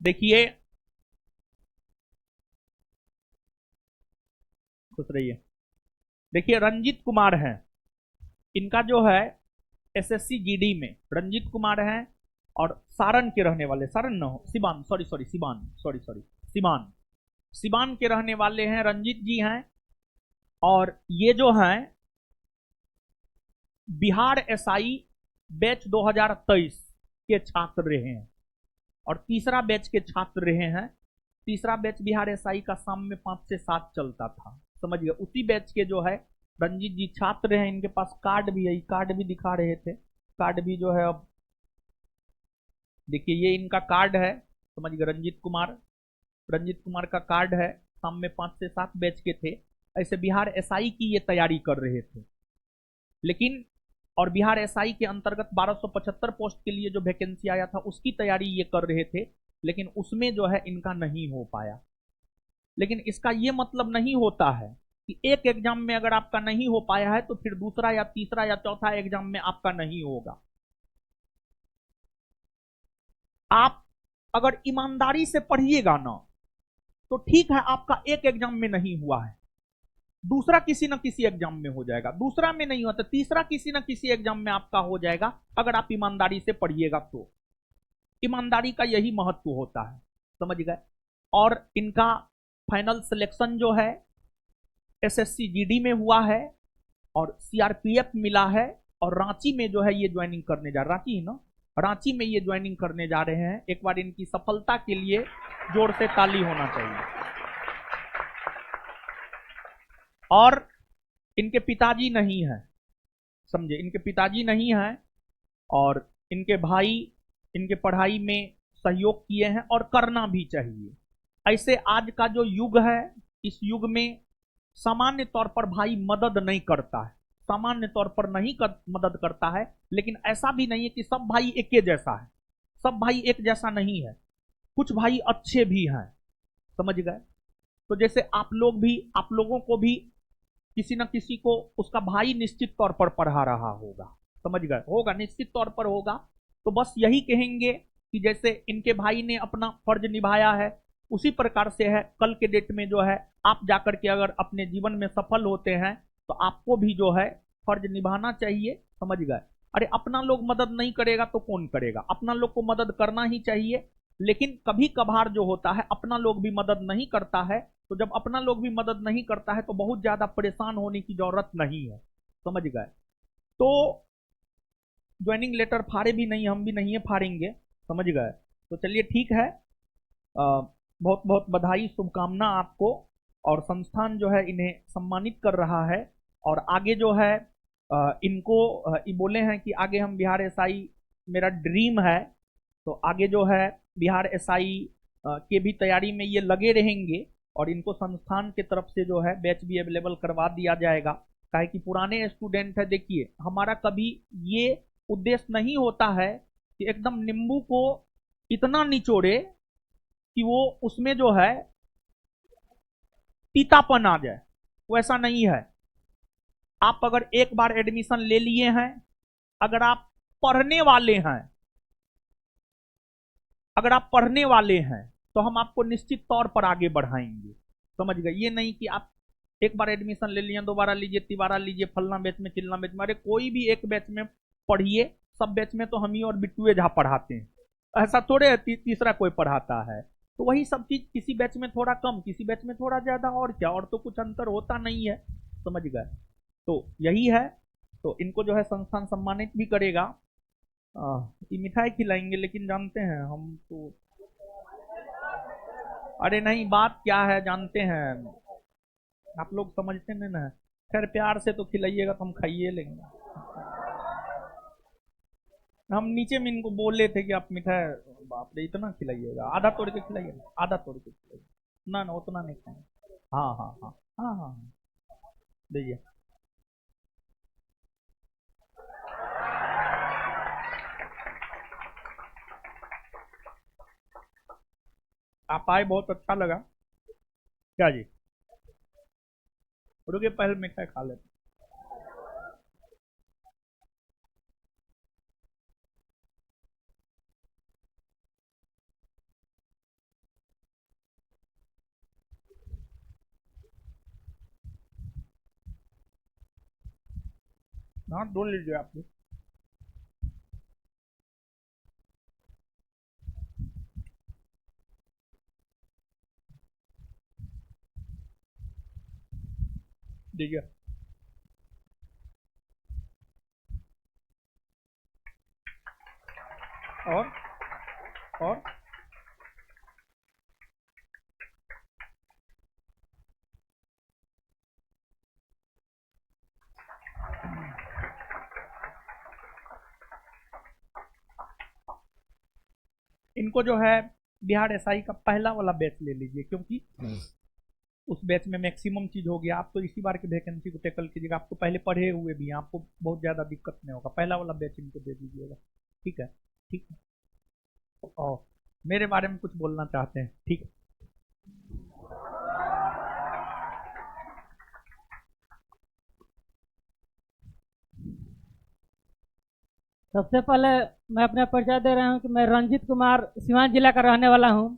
देखिए, खुश रहिए। देखिए, रंजीत कुमार हैं, इनका जो है एसएससी जीडी में रंजीत कुमार हैं, और सारण के रहने वाले, सारण न हो, Siwan, sorry sorry, Siwan, sorry sorry, Siwan, Siwan के रहने वाले हैं, रंजीत जी हैं। और ये जो हैं बिहार एसआई बैच 2023 के छात्र रहे हैं, और तीसरा बैच के छात्र रहे हैं। तीसरा बैच बिहार एसआई का शाम में 5 से 7 चलता था, समझ गए। उसी बैच के जो है रंजीत जी छात्र हैं, इनके पास कार्ड भी है, कार्ड भी दिखा रहे थे, कार्ड भी जो है अब देखिए, ये इनका कार्ड है, समझ गए। रंजीत कुमार का कार्ड है, शाम में 5 से 7 बैच के थे। ऐसे बिहार एसआई की ये तैयारी कर रहे थे, लेकिन और बिहार एसआई के अंतर्गत 1275 पोस्ट के लिए जो वैकेंसी आया था उसकी तैयारी ये कर रहे थे, लेकिन उसमें जो है इनका नहीं हो पाया। लेकिन इसका ये मतलब नहीं होता है कि एक एग्जाम में अगर आपका नहीं हो पाया है तो फिर दूसरा या तीसरा या चौथा एग्जाम में आपका नहीं होगा। आप अगर ईमानदारी से पढ़िएगा ना तो ठीक है, आपका एक एग्जाम में नहीं हुआ है, दूसरा किसी न किसी एग्जाम में हो जाएगा, दूसरा में नहीं हुआ तो तीसरा किसी न किसी एग्जाम में आपका हो जाएगा, अगर आप ईमानदारी से पढ़िएगा तो। ईमानदारी का यही महत्व होता है, समझ गए। और इनका फाइनल सिलेक्शन जो है एसएससी जीडी में हुआ है, और सीआरपीएफ मिला है, और रांची में जो है ये ज्वाइनिंग करने जा रहे, रांची है ना, रांची में ये ज्वाइनिंग करने जा रहे हैं। एक बार इनकी सफलता के लिए जोर से ताली होना चाहिए। और इनके पिताजी नहीं है, समझे, इनके पिताजी नहीं है, और इनके भाई इनके पढ़ाई में सहयोग किए हैं, और करना भी चाहिए। ऐसे आज का जो युग है, इस युग में सामान्य तौर पर भाई मदद नहीं करता है, सामान्य तौर पर नहीं मदद करता है, लेकिन ऐसा भी नहीं है कि सब भाई एक जैसा है, सब भाई एक जैसा नहीं है, कुछ भाई अच्छे भी हैं, समझ गए। तो जैसे आप लोगों को भी किसी न किसी को उसका भाई निश्चित तौर पर पढ़ा रहा होगा, समझ गए, होगा, निश्चित तौर पर होगा। तो बस यही कहेंगे कि जैसे इनके भाई ने अपना फर्ज निभाया है, उसी प्रकार से है कल के डेट में जो है आप जाकर के अगर अपने जीवन में सफल होते हैं तो आपको भी जो है फर्ज निभाना चाहिए, समझ गए। अरे अपना लोग मदद नहीं करेगा तो कौन करेगा, अपना लोग को मदद करना ही चाहिए। लेकिन कभी कभार जो होता है अपना लोग भी मदद नहीं करता है, तो जब अपना लोग भी मदद नहीं करता है तो बहुत ज्यादा परेशान होने की जरूरत नहीं है, समझ गए। तो ज्वाइनिंग लेटर फाड़े भी नहीं, हम भी नहीं है फाड़ेंगे, समझ गए। तो चलिए ठीक है, बहुत बहुत बधाई, शुभकामना आपको। और संस्थान जो है इन्हें सम्मानित कर रहा है, और आगे जो है इनको ये बोले हैं कि आगे हम बिहार एसआई, मेरा ड्रीम है, तो आगे जो है बिहार एसआई के भी तैयारी में ये लगे रहेंगे, और इनको संस्थान की तरफ से जो है बैच भी अवेलेबल करवा दिया जाएगा। काहे कि पुराने स्टूडेंट है, देखिए हमारा कभी ये उद्देश्य नहीं होता है कि एकदम नींबू को इतना निचोड़े कि वो उसमें जो है तीतापन आ जाए, वैसा नहीं है। आप अगर एक बार एडमिशन ले लिए हैं, अगर आप पढ़ने वाले हैं, अगर आप पढ़ने वाले हैं तो हम आपको निश्चित तौर पर आगे बढ़ाएंगे, समझ गए। ये नहीं कि आप एक बार एडमिशन ले लिए, दोबारा लीजिए, तिबारा लीजिए, फलना बैच में, चिलना बैच में, अरे कोई भी एक बैच में पढ़िए, सब बैच में तो हम ही और बिट्टुए झा पढ़ाते हैं, ऐसा थोड़े है तीसरा कोई पढ़ाता है। तो वही सब चीज, किसी बैच में थोड़ा कम, किसी बैच में थोड़ा ज्यादा, और क्या, और तो कुछ अंतर होता नहीं है, समझ गए। तो यही है, तो इनको जो है संस्थान सम्मानित भी करेगा। ये मिठाई खिलाएंगे, लेकिन जानते हैं हम तो, अरे नहीं, बात क्या है जानते हैं, आप लोग समझते नहीं ना। खैर प्यार से तो खिलाइएगा तो हम खाइए लेंगे। हम नीचे में इनको बोले थे कि आप मिठाई, बाप रे, इतना खिलाइएगा, आधा तोड़ के खिलाइए, आधा तोड़ के खिलाइए, ना ना उतना नहीं खाएंगे। हाँ हाँ हाँ हाँ हाँ हाँ, दीजिए। आप आए, बहुत अच्छा लगा। क्या जी, रुके पहले मिठाई खा लेते। हाँ, ढूंढ लीजिए आप भी। देखिए, और और इनको जो है बिहार एसआई का पहला वाला बैच ले लीजिए, क्योंकि उस बैच में मैक्सिमम चीज हो गया। आप तो इसी बार की वैकेंसी को टैकल कीजिएगा, आपको पहले पढ़े हुए भी हैं, आपको बहुत ज्यादा दिक्कत नहीं होगा। पहला वाला बैच इनको दे दीजिएगा, ठीक है? ठीक है। और मेरे बारे में कुछ बोलना चाहते हैं? ठीक है। सबसे पहले मैं अपना परिचय दे रहा हूं कि मैं रंजीत कुमार सिवान जिला का रहने वाला हूं।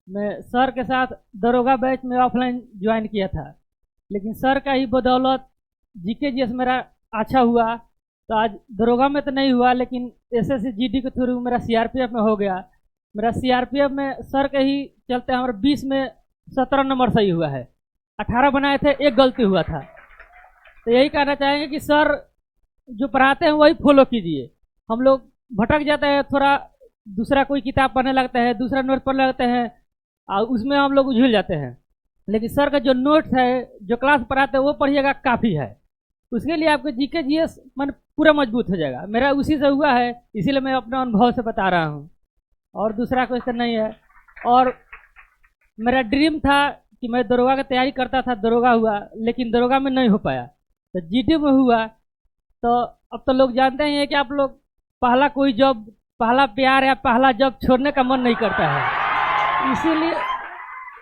मैं सर के साथ दरोगा बैच में ऑफलाइन ज्वाइन किया था, लेकिन सर का ही बदौलत जीके जीएस मेरा अच्छा हुआ। तो आज दरोगा में तो नहीं हुआ, लेकिन एसएससी जीडी के थ्रू मेरा सीआरपीएफ में हो गया। मेरा सीआरपीएफ में सर के ही चलते हमारे 20 में 17 नंबर सही हुआ है। 18 बनाए थे, एक गलती हुआ था। तो यही कहना चाहेंगे कि सर जो पढ़ाते हैं वही फॉलो कीजिए। हम लोग भटक जाते हैं, थोड़ा दूसरा कोई किताब पढ़ने लगते हैं, दूसरा नोट पढ़ने लगते हैं, और उसमें हम लोग उझल जाते हैं। लेकिन सर का जो नोट्स है, जो क्लास पढ़ाते हैं, वो पढ़िएगा, काफ़ी है। उसके लिए आपको जीके जीएस मन पूरा मजबूत हो जाएगा। मेरा उसी से हुआ है, इसीलिए मैं अपने अनुभव से बता रहा हूँ, और दूसरा क्वेश्चन नहीं है। और मेरा ड्रीम था कि मैं दरोगा की तैयारी करता था, दरोगा हुआ, लेकिन दरोगा में नहीं हो पाया, तो जीडी में हुआ। तो अब तो लोग जानते ही हैं कि आप लोग पहला कोई जॉब, पहला प्यार या पहला जॉब छोड़ने का मन नहीं करता है।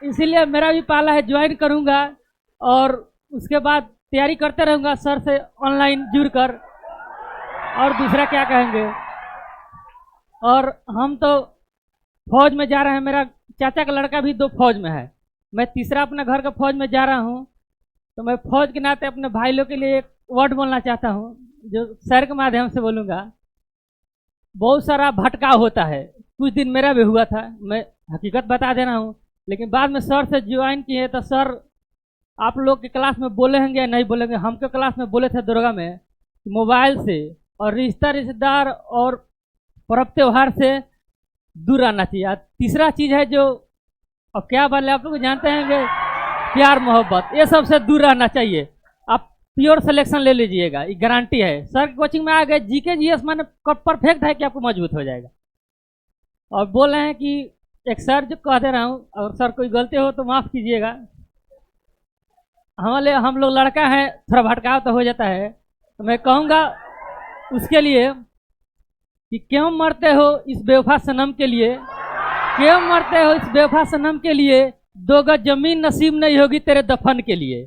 इसीलिए मेरा भी पहला है, ज्वाइन करूंगा और उसके बाद तैयारी करते रहूंगा सर से ऑनलाइन जुड़कर। और दूसरा क्या कहेंगे, और हम तो फौज में जा रहे हैं। मेरा चाचा का लड़का भी 2 फौज में है, मैं तीसरा अपना घर का फौज में जा रहा हूँ। तो मैं फौज के नाते अपने भाई लोग के लिए एक वर्ड बोलना चाहता हूँ, जो सर के माध्यम से बोलूँगा। बहुत सारा भटकाव होता है, कुछ दिन मेरा भी हुआ था, मैं हकीकत बता दे रहा हूँ। लेकिन बाद में सर से ज्वाइन किए तो सर आप लोग के क्लास में बोले होंगे या नहीं बोलेंगे, हमके क्लास में बोले थे दरोगा में, मोबाइल से और रिश्तेदार और पर्व त्योहार से दूर रहना चाहिए। तीसरा चीज़ है जो, अब क्या बोले आप लोग जानते हैं, प्यार मोहब्बत, ये सबसे दूर रहना चाहिए। आप प्योर सिलेक्शन ले लीजिएगा, ये गारंटी है। सर की कोचिंग में आ गए, जीके जीएस माने परफेक्ट है कि आपको मजबूत हो जाएगा। और बोल रहे हैं कि एक सर जो कह दे रहा हूँ, और सर कोई गलती हो तो माफ़ कीजिएगा। हम लोग लड़का है, थोड़ा भटकाव तो हो जाता है। तो मैं कहूँगा उसके लिए कि क्यों मरते हो इस बेवफा सनम के लिए, क्यों मरते हो इस बेवफा सनम के लिए, 2 गज जमीन नसीब नहीं होगी तेरे दफन के लिए।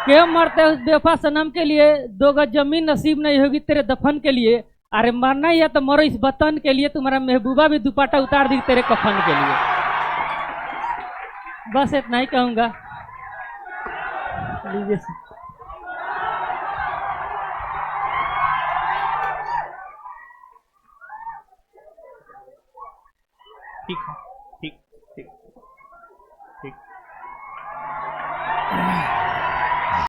क्यों मरते हो इस बेवफा सनम के लिए, 2 गज जमीन नसीब नहीं होगी तेरे दफन के लिए। अरे मरना ही है तो मरो इस वतन के लिए, तुम्हारा महबूबा भी दुपट्टा उतार दी तेरे कफन के लिए। बस इतना ही कहूँगा। लीजिए। ठीक है।